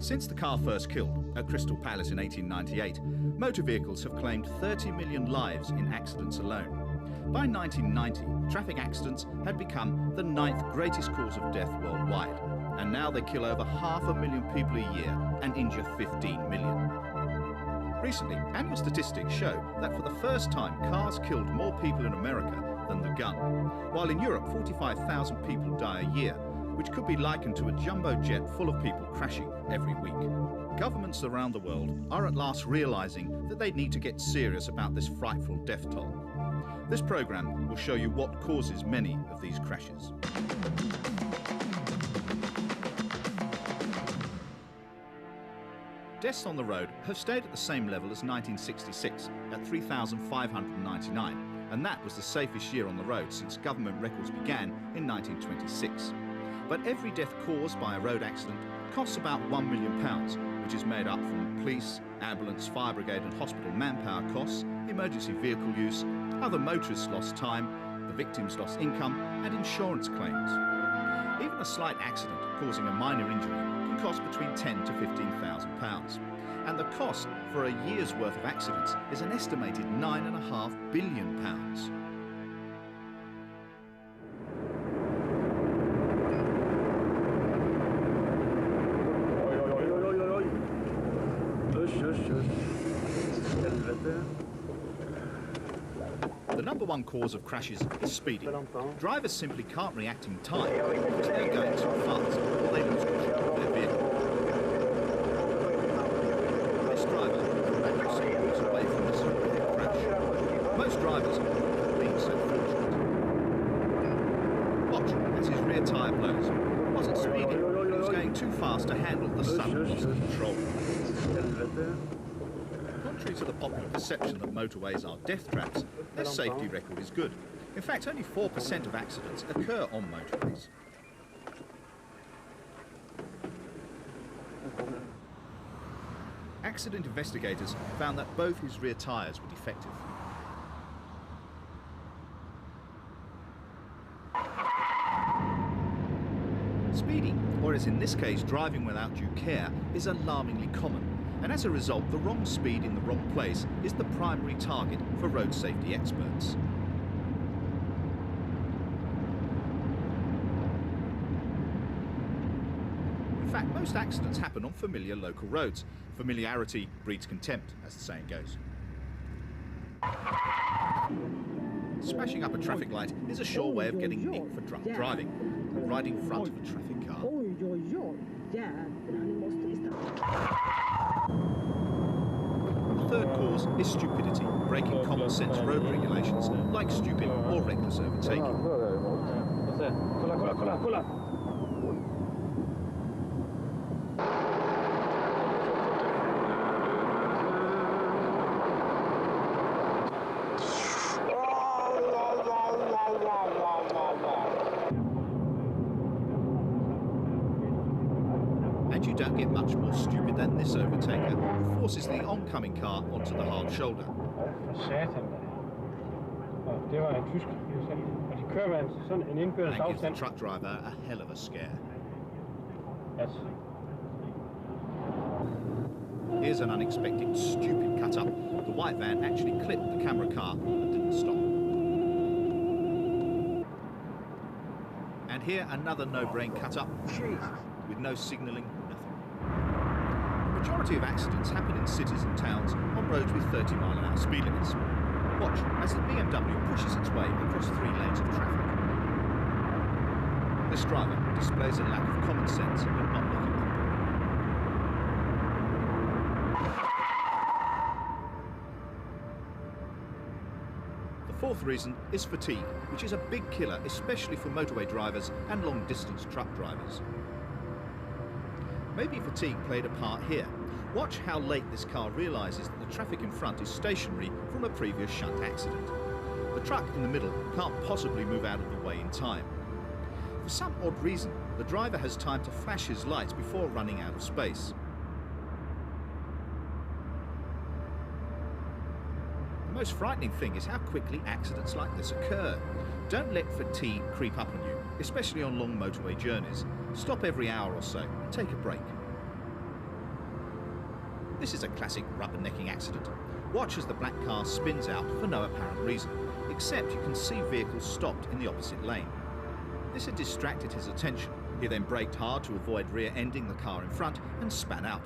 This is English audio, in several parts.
Since the car first killed at Crystal Palace in 1898, motor vehicles have claimed 30 million lives in accidents alone. By 1990, traffic accidents had become the 9th greatest cause of death worldwide, and now they kill over 500,000 people a year and injure 15 million. Recently, annual statistics show that for the first time, cars killed more people in America than the gun, while in Europe 45,000 people die a year, which could be likened to a jumbo jet full of people crashing every week. Governments around the world are at last realising that they need to get serious about this frightful death toll. This programme will show you what causes many of these crashes. Deaths on the road have stayed at the same level as 1966 at 3,599, and that was the safest year on the road since government records began in 1926. But every death caused by a road accident costs about £1 million, which is made up from police, ambulance, fire brigade and hospital manpower costs, emergency vehicle use, other motorists' lost time, the victims' lost income and insurance claims. Even a slight accident causing a minor injury can cost between £10,000 to £15,000. And the cost for a year's worth of accidents is an estimated £9.5 billion. The number one cause of crashes is speeding. Drivers simply can't react in time because they're going too fast or they lose control of their vehicle. This driver actually moves away from this horrific crash. Most drivers are not being so fortunate. Watch as his rear tyre blows. He wasn't speeding, he was going too fast to handle the sudden loss of control. Contrary to the popular perception that motorways are death traps, their safety record is good. In fact, only 4% of accidents occur on motorways. Accident investigators found that both his rear tyres were defective. Speeding, or as in this case driving without due care, is alarmingly common. And as a result, the wrong speed in the wrong place is the primary target for road safety experts. In fact, most accidents happen on familiar local roads. Familiarity breeds contempt, as the saying goes. Smashing up a traffic light is a sure way of getting nicked for drunk driving and riding in front of a traffic car. The third cause is stupidity, breaking common sense road regulations like stupid or reckless overtaking. And you don't get much more stupid than this overtaker, who forces the oncoming car onto the hard shoulder. That gives the truck driver a hell of a scare. Here's an unexpected stupid cut-up. The white van actually clipped the camera car and didn't stop. And here another no-brain cut-up with no signalling, nothing. The majority of accidents happen in cities and towns on roads with 30-mile-an-hour speed limits. Watch as the BMW pushes its way across 3 lanes of traffic. This driver displays a lack of common sense in not looking up. The fourth reason is fatigue, which is a big killer, especially for motorway drivers and long-distance truck drivers. Maybe fatigue played a part here. Watch how late this car realises that the traffic in front is stationary from a previous shunt accident. The truck in the middle can't possibly move out of the way in time. For some odd reason, the driver has time to flash his lights before running out of space. The most frightening thing is how quickly accidents like this occur. Don't let fatigue creep up on you, especially on long motorway journeys. Stop every hour or so and take a break. This is a classic rubbernecking accident. Watch as the black car spins out for no apparent reason, except you can see vehicles stopped in the opposite lane. This had distracted his attention. He then braked hard to avoid rear-ending the car in front and span out.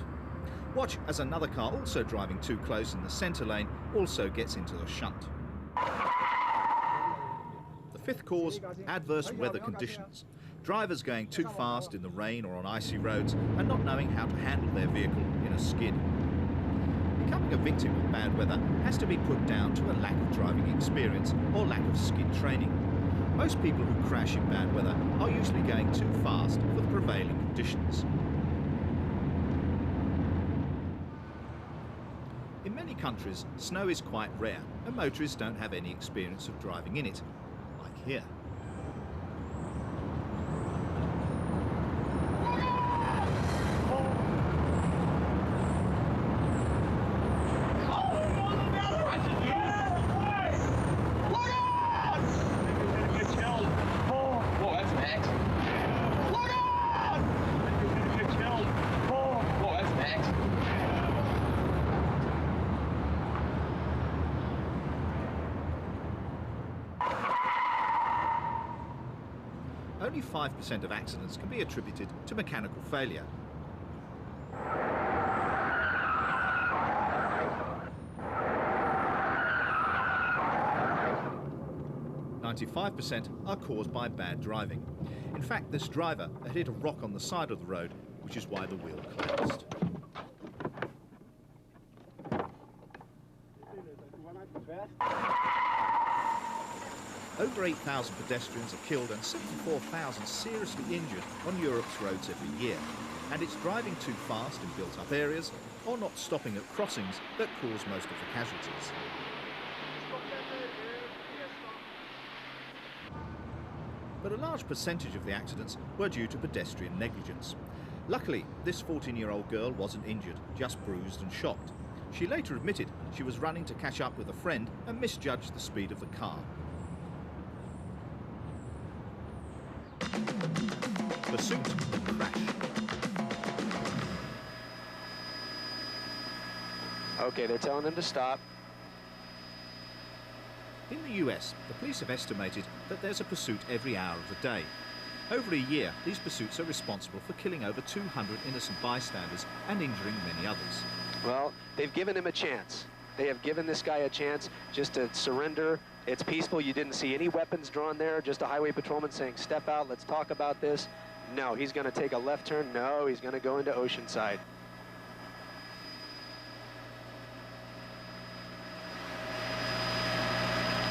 Watch as another car also driving too close in the centre lane also gets into the shunt. The fifth cause, adverse weather conditions. Drivers going too fast in the rain or on icy roads and not knowing how to handle their vehicle in a skid. Becoming a victim of bad weather has to be put down to a lack of driving experience or lack of skid training. Most people who crash in bad weather are usually going too fast for the prevailing conditions. In many countries, snow is quite rare and motorists don't have any experience of driving in it, like here. Only 5% of accidents can be attributed to mechanical failure. "95% are caused by bad driving. In fact, this driver had hit a rock on the side of the road, which is why the wheel collapsed. Over 8,000 pedestrians are killed and 74,000 seriously injured on Europe's roads every year. And it's driving too fast in built-up areas or not stopping at crossings that cause most of the casualties. But a large percentage of the accidents were due to pedestrian negligence. Luckily, this 14-year-old girl wasn't injured, just bruised and shocked. She later admitted she was running to catch up with a friend and misjudged the speed of the car. Pursuit and crash. Okay, they're telling them to stop. In the US, the police have estimated that there's a pursuit every hour of the day. Over a year, these pursuits are responsible for killing over 200 innocent bystanders and injuring many others. Well, they've given him a chance. They have given this guy a chance just to surrender. It's peaceful. You didn't see any weapons drawn there, just a highway patrolman saying, step out, let's talk about this. No, he's going to take a left turn. No, he's going to go into Oceanside.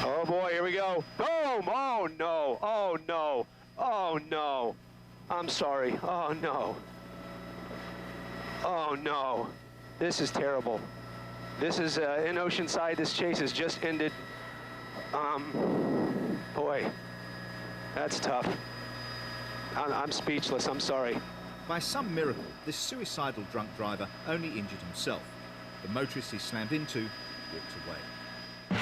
Oh boy, here we go. Boom! Oh no! Oh no! Oh no! I'm sorry. Oh no! Oh no! This is terrible. This is in Oceanside. This chase has just ended. Boy, that's tough. I'm speechless. I'm sorry. By some miracle, this suicidal drunk driver only injured himself. The motorist he slammed into walked away.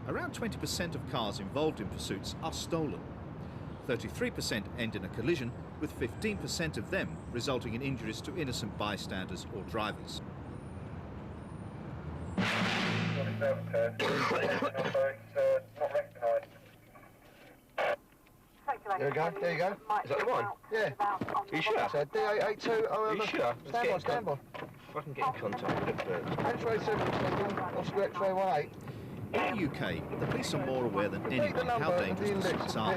Around 20% of cars involved in pursuits are stolen. 33% end in a collision, with 15% of them resulting in injuries to innocent bystanders or drivers. There you go, there you go. Is that the one? Yeah. Are you sure? So D882, Are you sure? Stand by. If I can get in contact with it first. X-ray 7, Oscar X-ray 18. In the UK, the police are more aware than anyone how dangerous pursuits are.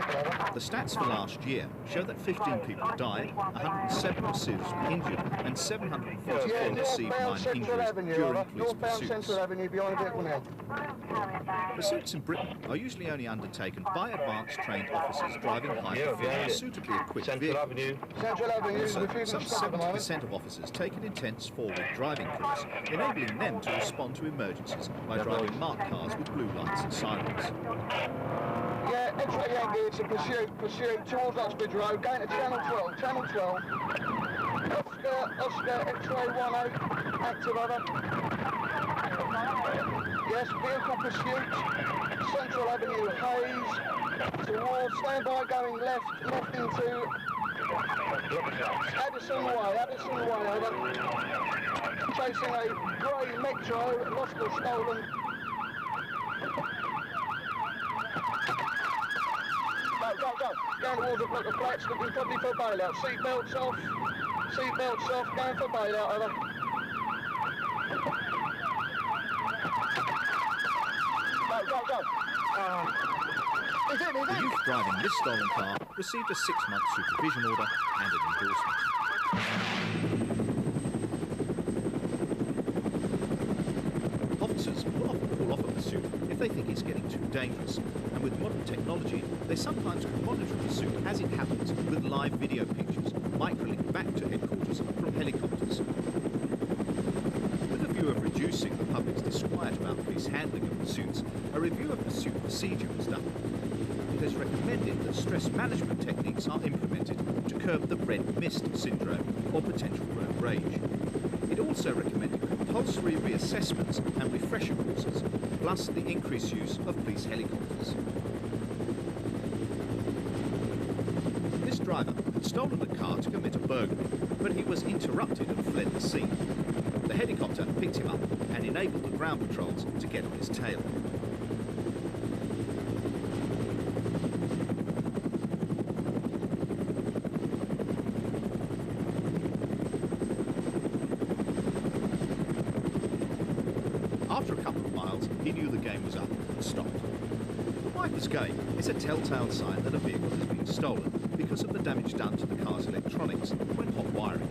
The stats for last year show that 15 people died, 107 were seriously injured, and 744 received minor injuries during police Northbound pursuits. Central Avenue behind the vehicle now. Pursuits in Britain are usually only undertaken by advanced trained officers driving high-performance, suitably equipped Central vehicles. Avenue. Central Avenue, Also, refusing some to stop at the moment. 70% of officers take an intense forward driving course, enabling them to respond to emergencies by driving marked cars with blue lights and sirens. Yeah, X-ray Yankee, it's a pursuit towards Uxbridge Road, going to Channel 12. Oscar X-ray 18, active over. Yes, vehicle pursuit, Central Avenue, Hayes, towards, stand by, going left into Addison Way, over. Chasing a grey Metro, lost or stolen. Go. Going towards the block of flats, looking probably for bailout. Seatbelts off, going for bailout, over. Go. He's in. The youth driving this stolen car received a 6-month supervision order and an endorsement. Officers will often call off a pursuit if they think it's getting too dangerous, and with modern technology, they sometimes can monitor a pursuit as it happens with live video pictures, microlinked back to headquarters from helicopters. With a view of reducing the public's disquiet about police handling of pursuits, a review of pursuit procedure was done. It has recommended that stress management techniques are implemented to curb the red mist syndrome or potential road rage. It also recommended compulsory reassessments and refresher courses, plus the increased use of police helicopters. This driver had stolen a car to commit a burglary, but he was interrupted and fled the scene. The helicopter picked him up and enabled the ground patrols to get on his tail. After a couple of miles, he knew the game was up and stopped. The wiper's game is a telltale sign that a vehicle has been stolen because of the damage done to the car's electronics when hot wiring it.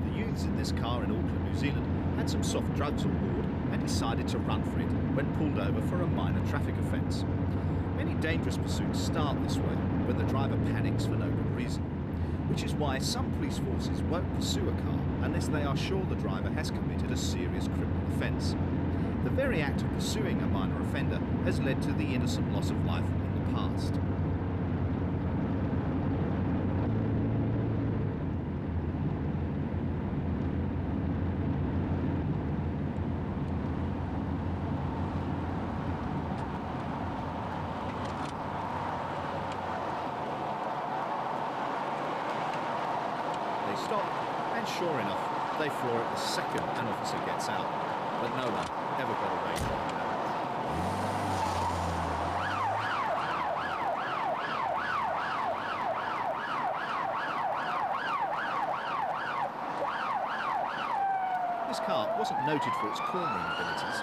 The youths in this car in Auckland, New Zealand had some soft drugs on board and decided to run for it when pulled over for a minor traffic offence. Many dangerous pursuits start this way, when the driver panics for no good reason, which is why some police forces won't pursue a car unless they are sure the driver has committed a serious criminal offence. The very act of pursuing a minor offender has led to the innocent loss of life in the past. They stop, and sure enough, they floor it the second an officer gets out, but no one ever got away from that. This car wasn't noted for its cornering abilities.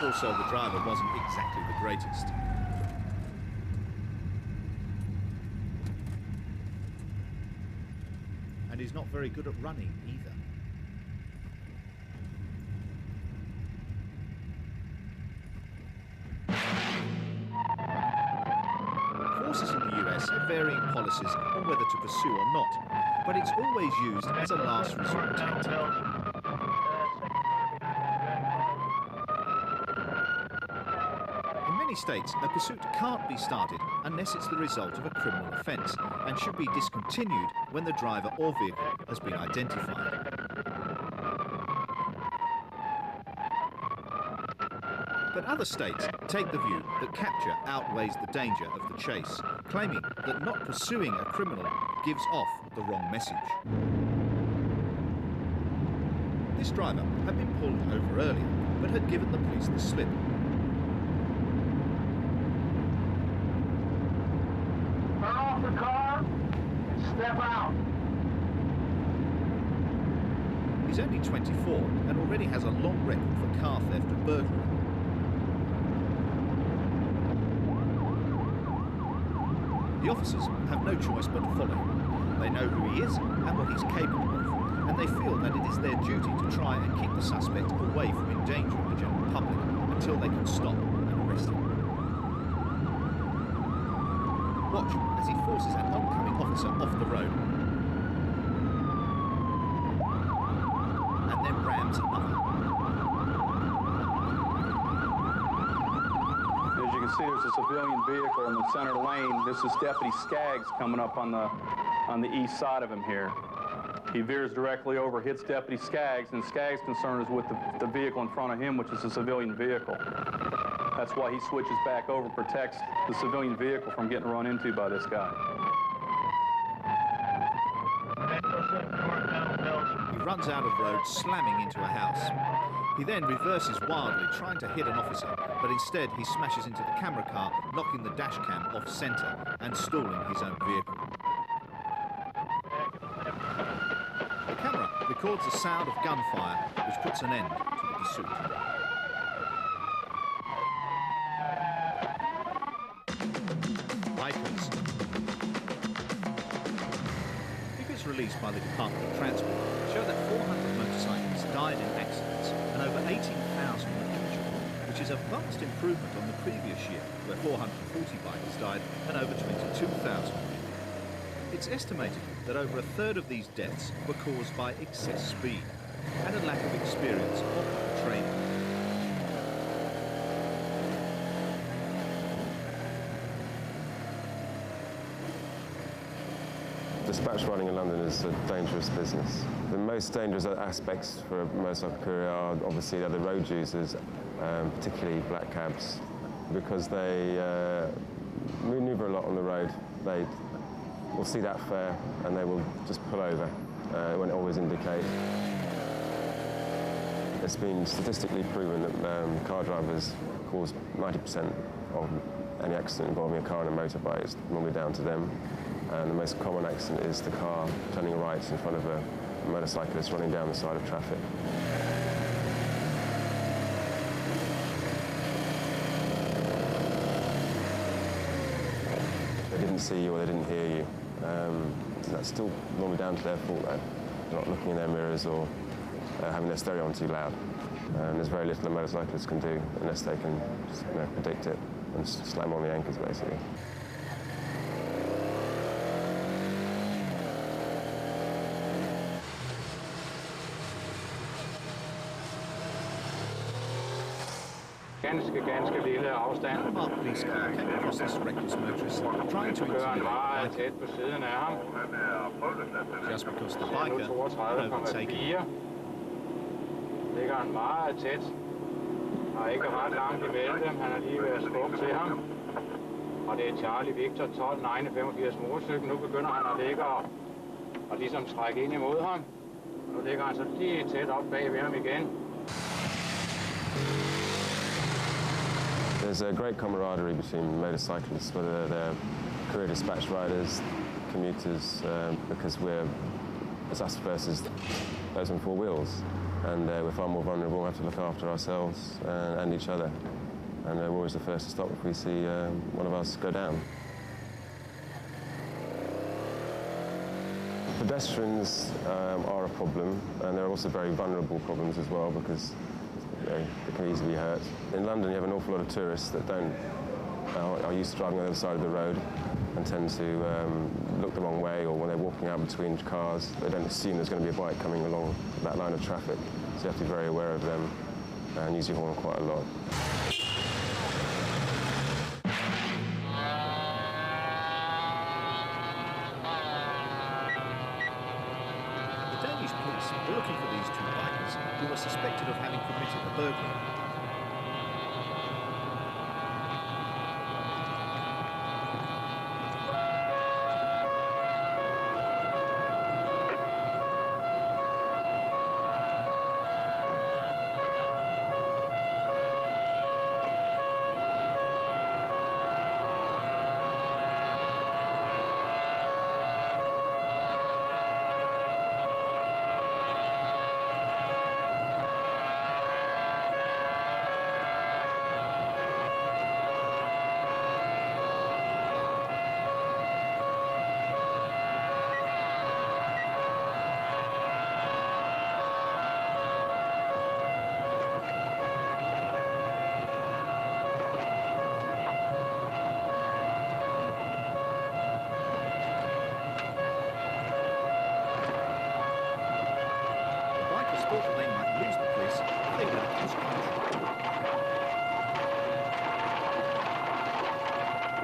Also, the driver wasn't exactly the greatest. And he's not very good at running either. Forces in the US have varying policies on whether to pursue or not, but it's always used as a last resort tactic. In many states, a pursuit can't be started unless it's the result of a criminal offence and should be discontinued when the driver or vehicle has been identified. But other states take the view that capture outweighs the danger of the chase, claiming that not pursuing a criminal gives off the wrong message. This driver had been pulled over earlier, but had given the police the slip. Turn off the car and step out. He's only 24 and already has a long record for car theft and burglary. The officers have no choice but to follow him. They know who he is and what he's capable of, and they feel that it is their duty to try and keep the suspect away from endangering the general public until they can stop and arrest him. Watch as he forces an oncoming officer off the road and then rams another. As you can see, there's a civilian vehicle in the center lane. This is Deputy Skaggs coming up on the east side of him here. He veers directly over, hits Deputy Skaggs, and Skaggs' concern is with the vehicle in front of him, which is a civilian vehicle. That's why he switches back over, protects the civilian vehicle from getting run into by this guy. He runs out of road, slamming into a house. He then reverses wildly, trying to hit an officer, but instead he smashes into the camera car, knocking the dash cam off centre and stalling his own vehicle. The camera records the sound of gunfire, which puts an end to the pursuit. Bikers. Figures released by the Department of Transport show that 400 motorcyclists died in accidents and over 18,000 were injured, which is a vast improvement on the previous year, where 440 bikers died and over 22,000. It's estimated that over a third of these deaths were caused by excess speed and a lack of experience or proper training. Dispatch riding in London is a dangerous business. The most dangerous aspects for a motorcycle courier are obviously the road users, particularly black cabs, because they manoeuvre a lot on the road. They will see that fare and they will just pull over. It won't always indicate. It's been statistically proven that car drivers cause 90% of any accident involving a car and a motorbike. It's normally down to them. And the most common accident is the car turning right in front of a motorcyclist running down the side of traffic. They didn't see you or they didn't hear you. That's still normally down to their fault, though. They're not looking in their mirrors or having their stereo on too loud. There's very little a motorcyclist can do unless they can just, predict it and slam on the anchors, basically. Ganske lille afstand. Mark police car came across this reckless motorist trying to Kører intimidate meget the tæt på siden af ham. biker, just because the biker had overtaken him. 32,4. Ligger han meget tæt. Har ikke ret langt imellem dem. Han er lige ved at skubbe til ham. Og det er Charlie Victor 12, 85 motorcykel. Nu begynder han at ligge og ligesom trække ind imod ham. Nu ligger han så lige tæt op bag ved ham igen. There's a great camaraderie between motorcyclists, whether they're career dispatch riders, commuters, because it's us versus those on four wheels. And we're far more vulnerable, we have to look after ourselves and each other. And we're always the first to stop if we see one of us go down. Pedestrians are a problem, and they're also very vulnerable problems as well, because they can easily be hurt. In London, you have an awful lot of tourists that are used to driving on the other side of the road and tend to look the wrong way, or when they're walking out between cars, they don't assume there's going to be a bike coming along that line of traffic. So you have to be very aware of them and use your horn quite a lot. The Danish police were looking for these two bikers who were suspected of having committed a burglary. They might lose the police if they went across country.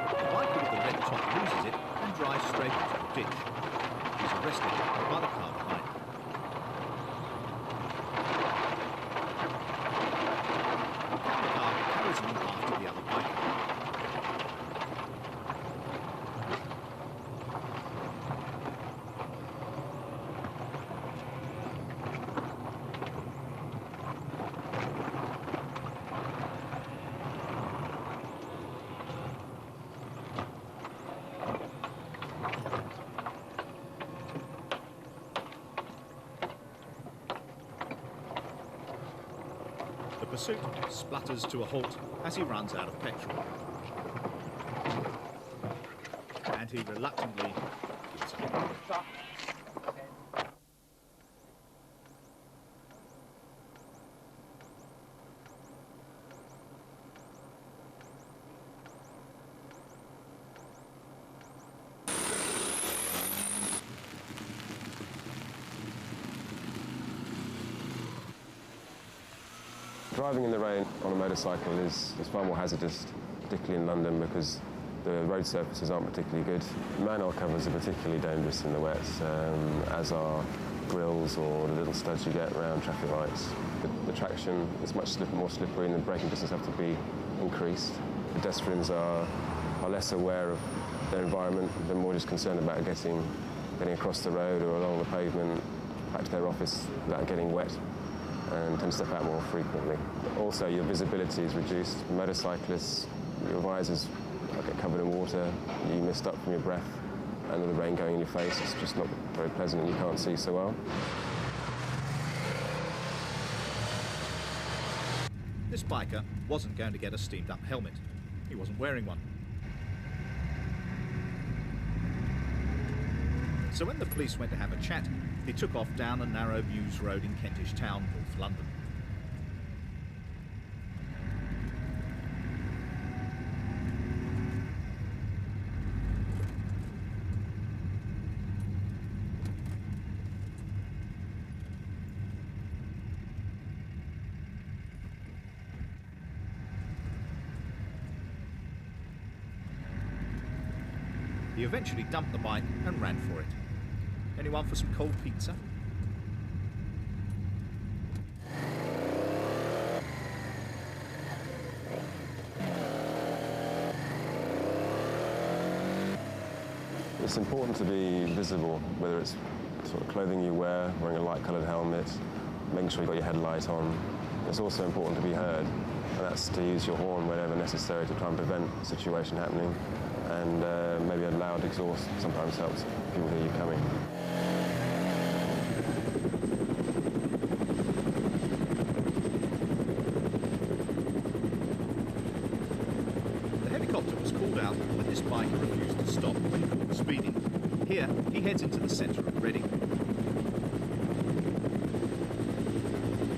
The biker with the red top loses it and drives straight into the ditch. He's arrested by the car behind. pursuit splutters to a halt as he runs out of petrol. And he reluctantly gives up. Driving in the rain on a motorcycle is far more hazardous, particularly in London, because the road surfaces aren't particularly good. Manhole covers are particularly dangerous in the wet, as are grills or the little studs you get around traffic lights. The traction is much more slippery and the braking distance have to be increased. Pedestrians are less aware of their environment. They're more just concerned about getting across the road or along the pavement, back to their office without getting wet, and tend to step out more frequently. Also, your visibility is reduced. Motorcyclists, your visors get covered in water, you mist up from your breath, and with the rain going in your face, it's just not very pleasant and you can't see so well. This biker wasn't going to get a steamed-up helmet. He wasn't wearing one. So when the police went to have a chat, he took off down a narrow Mews Road in Kentish Town, North London. He eventually dumped the bike and ran for it. Anyone for some cold pizza? It's important to be visible, whether it's sort of clothing you wear, wearing a light-coloured helmet, making sure you've got your headlight on. It's also important to be heard, and that's to use your horn whenever necessary to try and prevent a situation happening. And maybe a loud exhaust sometimes helps people hear you coming. The helicopter was called out when this biker refused to stop when caught speeding. Here, he heads into the centre of Reading.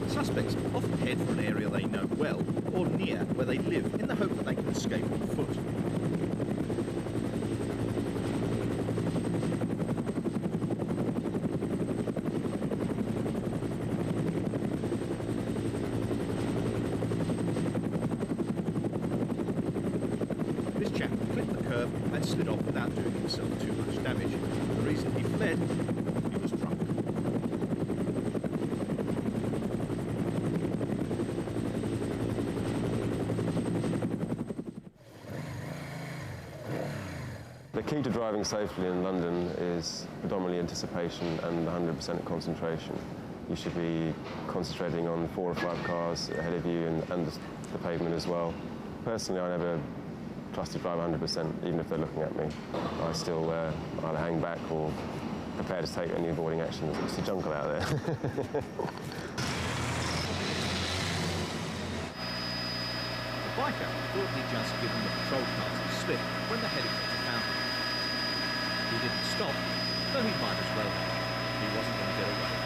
Suspects often head for an area they know well or near where they live in the hope that they can escape on foot. And slid off without doing himself too much damage. The reason he fled, he was drunk. The key to driving safely in London is predominantly anticipation and 100% concentration. You should be concentrating on 4 or 5 cars ahead of you and the pavement as well. Personally, I never trust to drive 100%, even if they're looking at me. I still either hang back or prepare to take any avoiding actions. It's the jungle out there. The biker thought he'd just given the patrol cars a slip when the helicopter found him. He didn't stop, though he might as well have. He wasn't going to get away.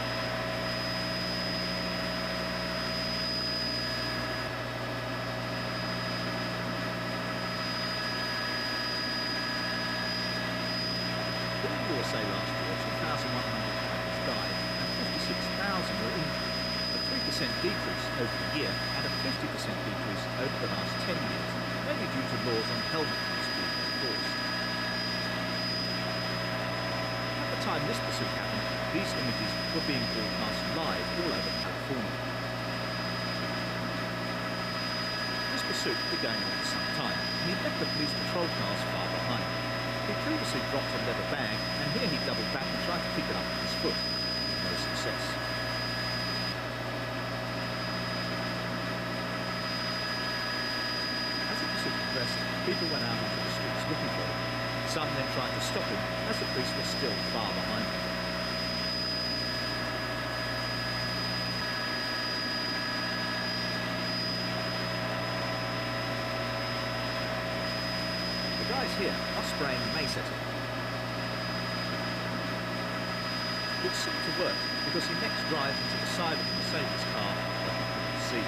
USA last year, 2,100 bikers died and 56,000 were injured, a 3% decrease over the year and a 50% decrease over the last 10 years, mainly due to laws on helmet use being enforced. At the time this pursuit happened, these images were being broadcast live all over California. This pursuit had been going on for some time, and he'd left the police patrol cars far behind. He previously dropped a leather bag, and here he doubled back and tried to pick it up with his foot. No success. As the pursuit progressed, people went out into the streets looking for him. Some then tried to stop him, as the police were still far behind him. here are spraying mace at him. It seemed to work because he next drives into the side of the Mercedes car that he couldn't see.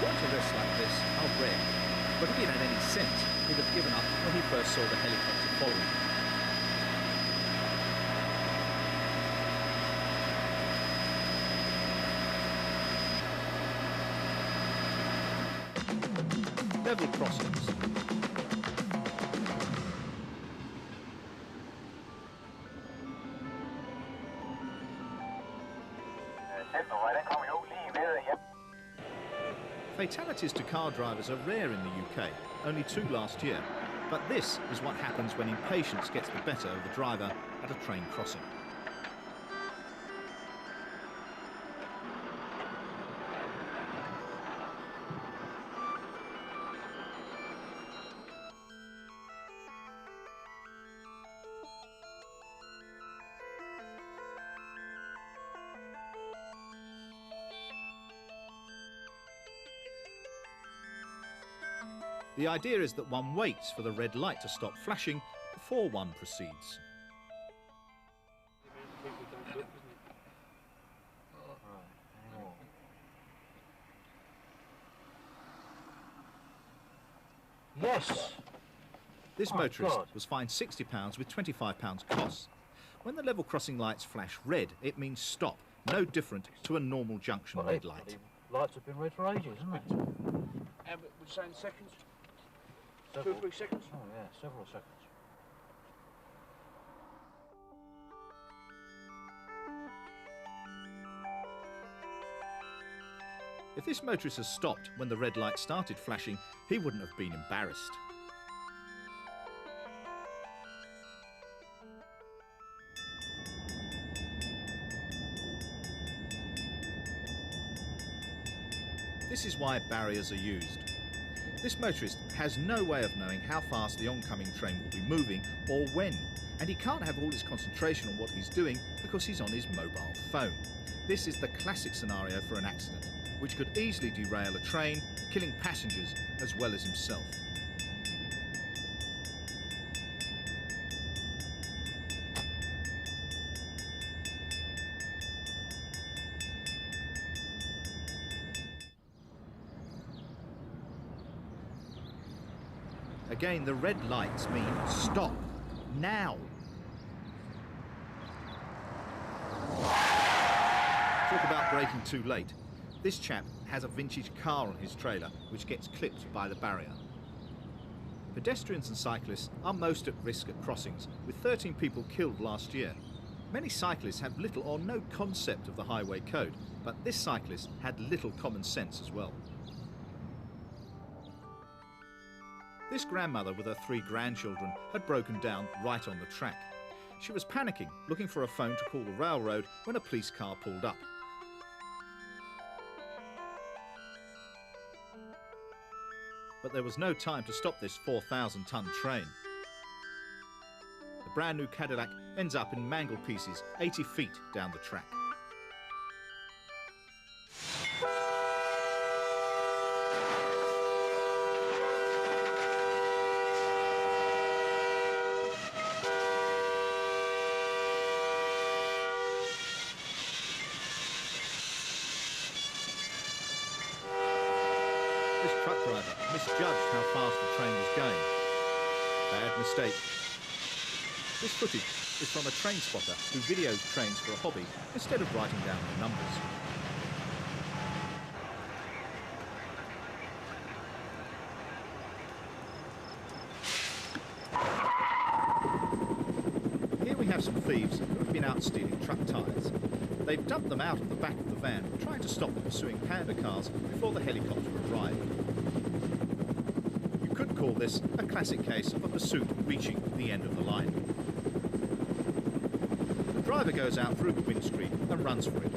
Water arrests like this are rare, but if he'd had any sense, he'd have given up when he first saw the helicopter following him. Level crossings. Fatalities to car drivers are rare in the UK, only 2 last year. But this is what happens when impatience gets the better of the driver at a train crossing. The idea is that one waits for the red light to stop flashing before one proceeds. Yes! This Oh, motorist God. was fined £60 with £25 costs. When the level crossing lights flash red, it means stop, no different to a normal junction red light. Lights have been red for ages, haven't it? And we're saying seconds? Several. 2 or 3 seconds? Oh yeah, several seconds. If this motorist had stopped when the red light started flashing, he wouldn't have been embarrassed. This is why barriers are used. This motorist has no way of knowing how fast the oncoming train will be moving or when, and he can't have all his concentration on what he's doing because he's on his mobile phone. This is the classic scenario for an accident, which could easily derail a train, killing passengers as well as himself. Again, the red lights mean stop, now. Talk about braking too late. This chap has a vintage car on his trailer which gets clipped by the barrier. Pedestrians and cyclists are most at risk at crossings, with 13 people killed last year. Many cyclists have little or no concept of the highway code, but this cyclist had little common sense as well. This grandmother with her 3 grandchildren had broken down right on the track. She was panicking, looking for a phone to call the railroad when a police car pulled up. But there was no time to stop this 4,000-ton train. The brand new Cadillac ends up in mangled pieces 80 feet down the track. This truck driver misjudged how fast the train was going. Bad mistake. This footage is from a train spotter who videos trains for a hobby instead of writing down the numbers. Here we have some thieves who have been out stealing truck tyres. They've dumped them out of the back of the van, trying to stop the pursuing Panda cars before the helicopter arrived. You could call this a classic case of a pursuit reaching the end of the line. The driver goes out through the windscreen and runs for it,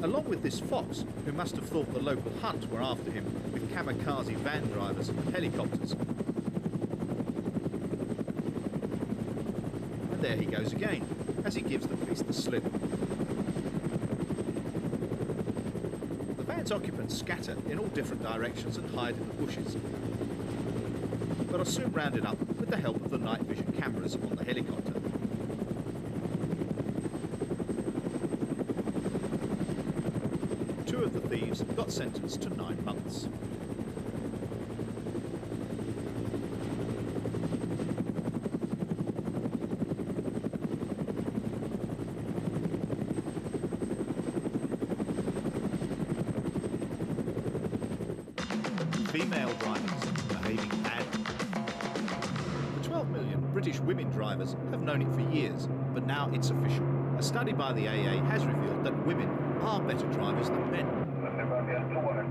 along with this fox, who must have thought the local hunt were after him with kamikaze van drivers and helicopters. And there he goes again, as he gives the police the slip. The van's occupants scatter in all different directions and hide in the bushes, but are soon rounded up with the help of the night vision cameras on the helicopter. Two of the thieves got sentenced to 9 months. Female drivers behaving badly. The 12 million British women drivers have known it for years, but now it's official. A study by the AA has revealed that women are better drivers than men.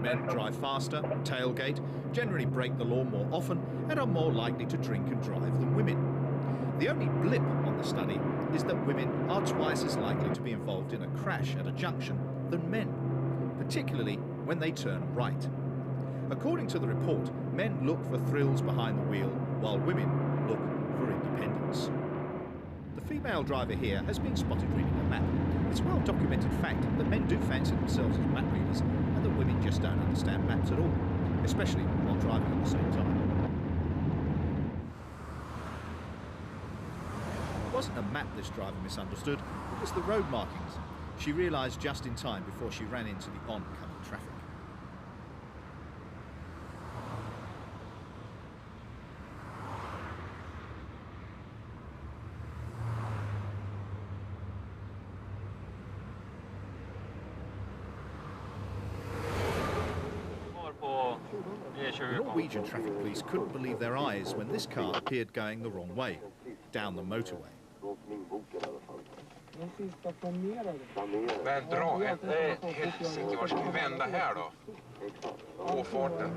Men drive faster, tailgate, generally break the law more often, and are more likely to drink and drive than women. The only blip on the study is that women are twice as likely to be involved in a crash at a junction than men, particularly when they turn right. According to the report, men look for thrills behind the wheel, while women look for independence. The female driver here has been spotted reading a map. It's a well-documented fact that men do fancy themselves as map readers, and that women just don't understand maps at all, especially while driving at the same time. It wasn't a map this driver misunderstood, it was the road markings. She realised just in time before she ran into the oncoming traffic. The Norwegian traffic police couldn't believe their eyes when this car appeared going the wrong way, down the motorway. Men dra ett helsike, var ska vi vända här då? På farten.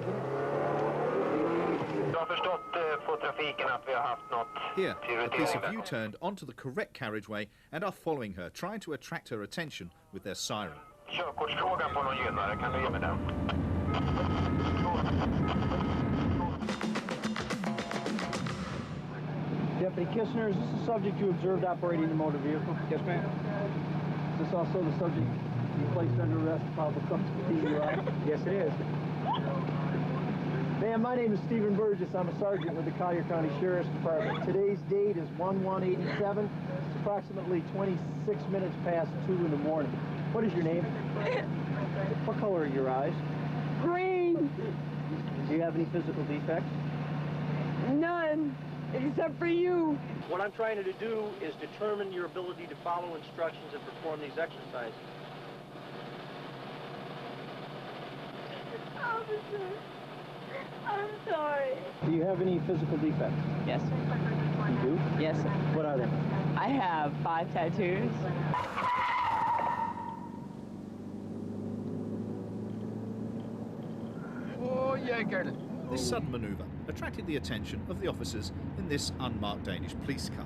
Jag har förstått på trafiken att vi har haft något. Here, the police have U-turned onto the correct carriageway and are following her, trying to attract her attention with their siren. Körkortsfrågan på någon gynnare, kan du ge mig den? Deputy Kissner, is this the subject you observed operating the motor vehicle? Yes, ma'am. Is this also the subject you placed under arrest for probable cause for DUI? Yes, it is. Ma'am, my name is Stephen Burgess. I'm a sergeant with the Collier County Sheriff's Department. Today's date is 1/1/87. It's approximately 26 minutes past 2 in the morning. What is your name? What color are your eyes? Green. Do you have any physical defects? None, except for you. What I'm trying to do is determine your ability to follow instructions and perform these exercises. Officer, I'm sorry. Do you have any physical defects? Yes. You do? Yes. What are they? I have 5 tattoos. This sudden manoeuvre attracted the attention of the officers in this unmarked Danish police car.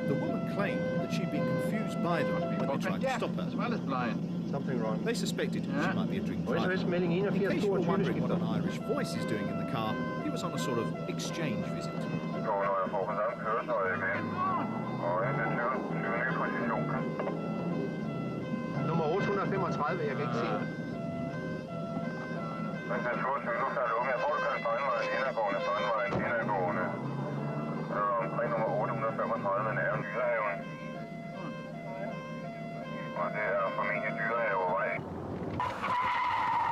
The woman claimed that she'd been confused by them when they tried to stop her. Something wrong. They suspected she might be a drink driver. In case you were wondering what an Irish voice is doing in the car, he was on a sort of exchange visit. Nummer 835, jeg kan ikke se det. Men den 22, nu kan du jeg tror, du kan strandvejen, indadgående. Omkring nummer 835, men er jo Dyrehaven. Og det er formentlig Dyrehavevej.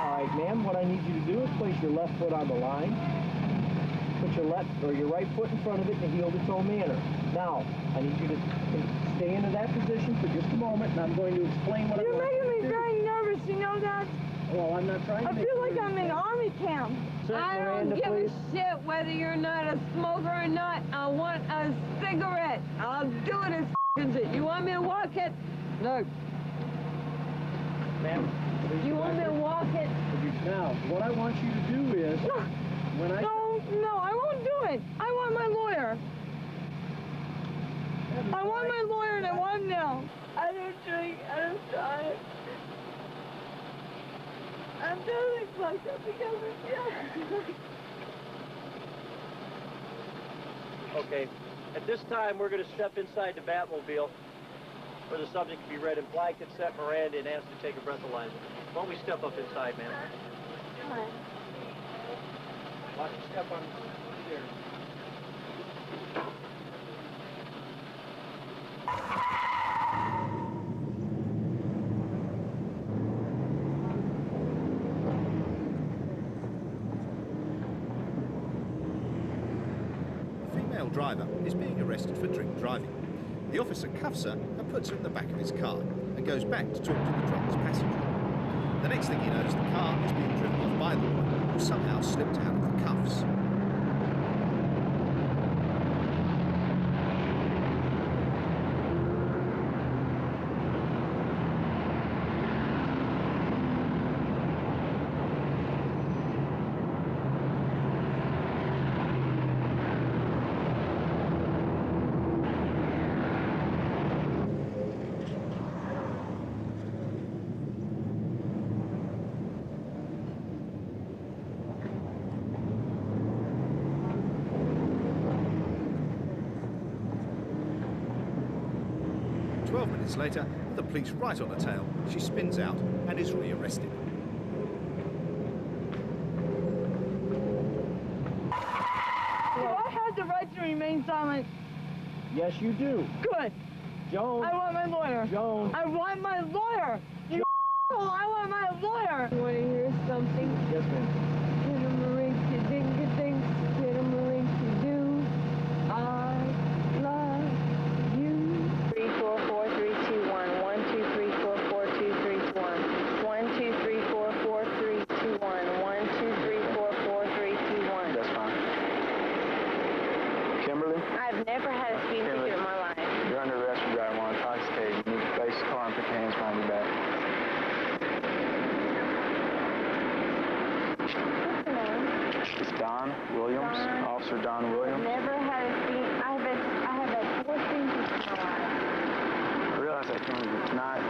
All right, ma'am, what I need you to do is place your left foot on the line. Put your left or your right foot in front of it in a heel-to-toe manner. Now, I need you to stay into that position for just a moment, and I'm going to explain what You're making me very nervous, you know that? Well, I'm not trying to I feel like I'm in army camp. I don't Miranda, give please. a shit whether you're not a smoker or not. I want a cigarette. I'll do it as shit. You want me to walk it? Look. Ma'am, You want me to walk it? now, what I want you to do is, when I... No, I won't do it. I want my lawyer. I want my lawyer and I want him now. I don't drink. I don't drive. I'm totally fucked up because of you. Okay, At this time, we're going to step inside the Batmobile where the subject can be read in blanket, set Miranda, and asked to take a breathalyzer. Why don't we step up inside, man? Come on. Watch you step on the stairs. The female driver is being arrested for drink driving. The officer cuffs her and puts her in the back of his car and goes back to talk to the drunk's passenger. The next thing he knows, the car is being driven off by the woman who somehow slipped out of the cuffs. Later, with the police right on her tail, she spins out and is rearrested. Do I have the right to remain silent? Yes, you do. Good. Joan. I want my lawyer. Joan. I want my lawyer. You I want my lawyer. You want to hear something? Yes, ma'am. Get him a ring to ding a ding. Get him a ring to do. I love you. 3, 4, 4, 3, 2, 1. 1, 2, 3, 4, 4, 2, 3, 2, 1. 1, 2, 3, 4, 4, 3, 2, 1. 1, 2, 3, 4, 4, 3, 2, 1. That's fine. Kimberly? I've never had a speeding ticket in my life. You're under arrest for driving while intoxicated. You need to face the car and put your hands behind your back. What's your name? It's Don Williams, Don. Officer Don Williams. Never had a speeding. I have had 4 speeding tickets in my life. I realize that Kimberly, tonight,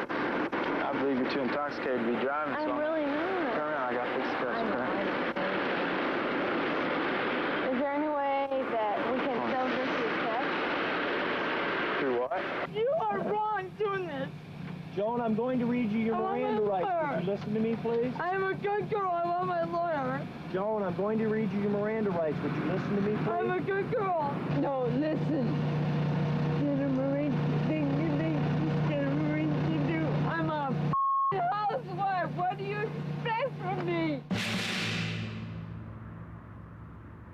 I believe you're too intoxicated to be driving, so I'm really not. turn around, I got to fix the test, okay? Is there any way that we can sell this to a test? Through what? You are wrong doing this. Joan, I'm going to read you your I want Miranda my rights. lawyer. Would you listen to me, please? I am a good girl. I want my lawyer. Joan, I'm going to read you your Miranda rights. Would you listen to me, please? I'm a good girl. No, listen. Get him a ring to ding a ding. Get him a ring to do. I'm a housewife. What do you expect from me?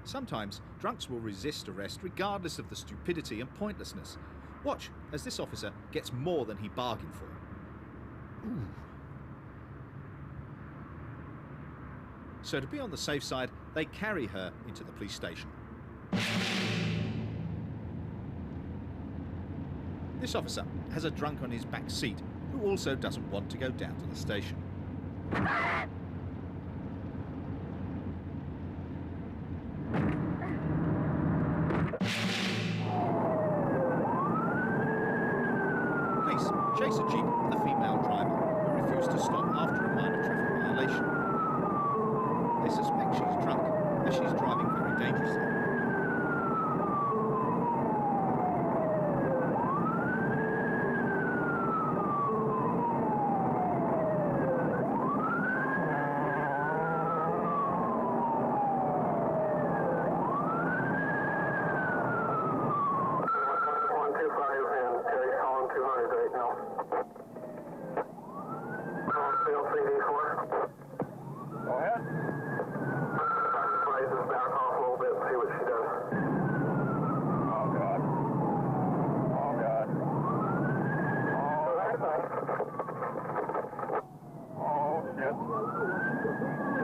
Sometimes drunks will resist arrest regardless of the stupidity and pointlessness. Watch as this officer gets more than he bargained for. Ooh. So to be on the safe side, they carry her into the police station. This officer has a drunk on his back seat who also doesn't want to go down to the station. Police chase a jeep with a female driver who refused to stop after a minor traffic violation. They suspect she's drunk as she's driving very dangerously.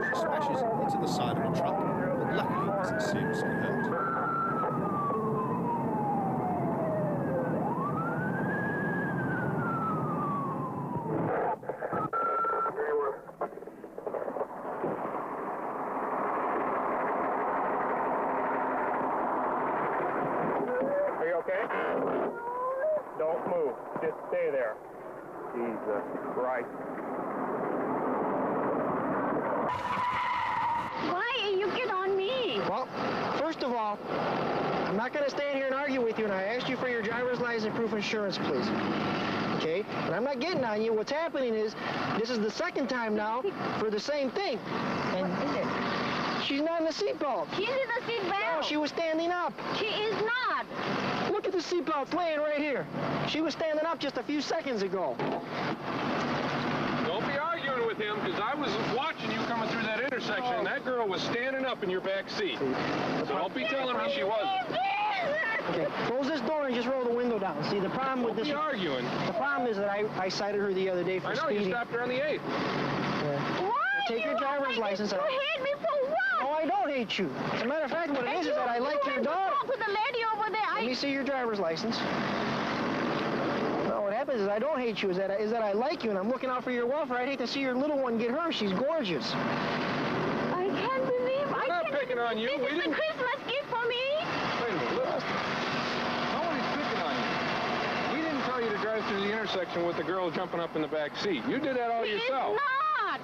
She smashes into the side of a truck, but luckily isn't seriously hurt. Are you okay? Don't move. Just stay there. Jesus Christ. Why you get on me? Well, first of all, I'm not going to stand here and argue with you, and I asked you for your driver's license proof insurance, please. Okay? And I'm not getting on you. What's happening is, this is the second time now for the same thing. And she's not in the seatbelt. She's in the seatbelt. No, she was standing up. She is not. Look at the seatbelt laying right here. She was standing up just a few seconds ago. Don't be arguing with him, because I was watching you coming through that intersection, and that girl was standing up in your back seat. So don't be telling me she wasn't. Okay, close this door and just roll the window down. See, the problem with this... Don't be arguing. The problem is that I cited her the other day for speeding. I know, you stopped her on the 8th. Yeah. Why? Take your driver's license. You hate me for what? No, I don't hate you. As a matter of fact, what it is that I like your daughter. Talk with the lady over there. Let me see your driver's license. No, what happens is I don't hate you. Is that I like you and I'm looking out for your welfare. I'd hate to see your little one get hurt. She's gorgeous. I can't believe I'm not picking on you. This is a Christmas gift for me. Wait a minute, look. Nobody's picking on you. We didn't tell you to drive through the intersection with the girl jumping up in the back seat. You did that all yourself. It's not.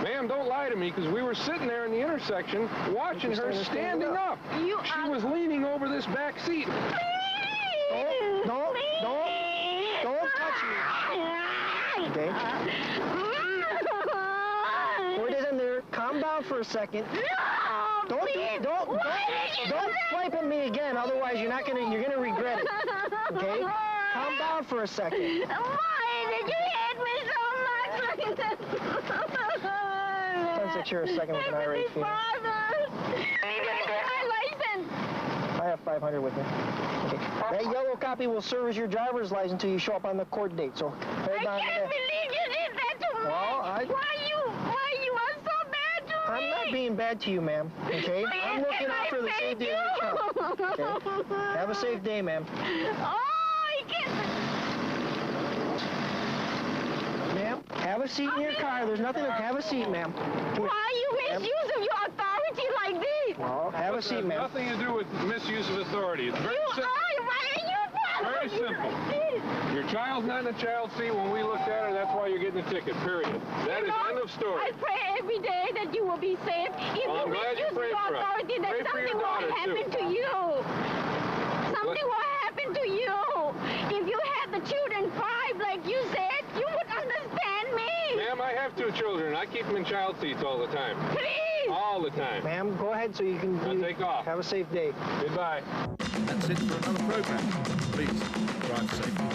Ma'am, don't lie to me, because we were sitting there in the intersection watching her standing up. She was leaning over this back seat. Please. Don't touch me. Okay? Put it in there. Calm down for a second. No, Don't swipe at me again, otherwise you're gonna regret it. Okay? Calm down for a second. Why did you hate me so much like this? 10-6 here a second with an irate female. I have 500 with me. Okay. That yellow copy will serve as your driver's license until you show up on the court date, so hold on to that. I can't believe you did that to me. Well, Why you are so bad to me? I'm not being bad to you, ma'am. Okay? I'm looking out for the safety of your child. Okay? Have a safe day, ma'am. Oh, I can't. Ma'am, have a seat in your car. There's nothing to have a seat, ma'am. Why are you misusing your authority like this? Well, have a seat, ma'am. Nothing to do with misuse of authority. It's very simple. Very simple. Your child's not in the child seat. When we looked at her, that's why you're getting the ticket, period. That is end of story. I pray every day that you will be safe. If Well, I'm you glad you misuse prayed your for us. authority, then Pray for your something will daughter, happen too. to you. Something will happen to you. If you had the children 5 like you said, you would understand me. Ma'am, I have 2 children. I keep them in child seats all the time. Please. All the time. Ma'am, go ahead so you can take off. Have a safe day. Goodbye. That's it for another program. Please drive safely.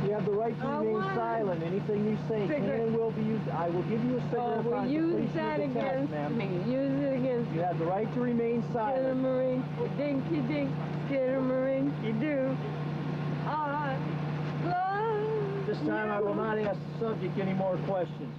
You have the right to remain silent. Anything you say can and will be used. I will give you a cigarette. Oh, well, use that against me. Use it against me. You have the right to remain silent. Marine, dinky dink, Marine, you do. I love This time I will not ask the subject any more questions.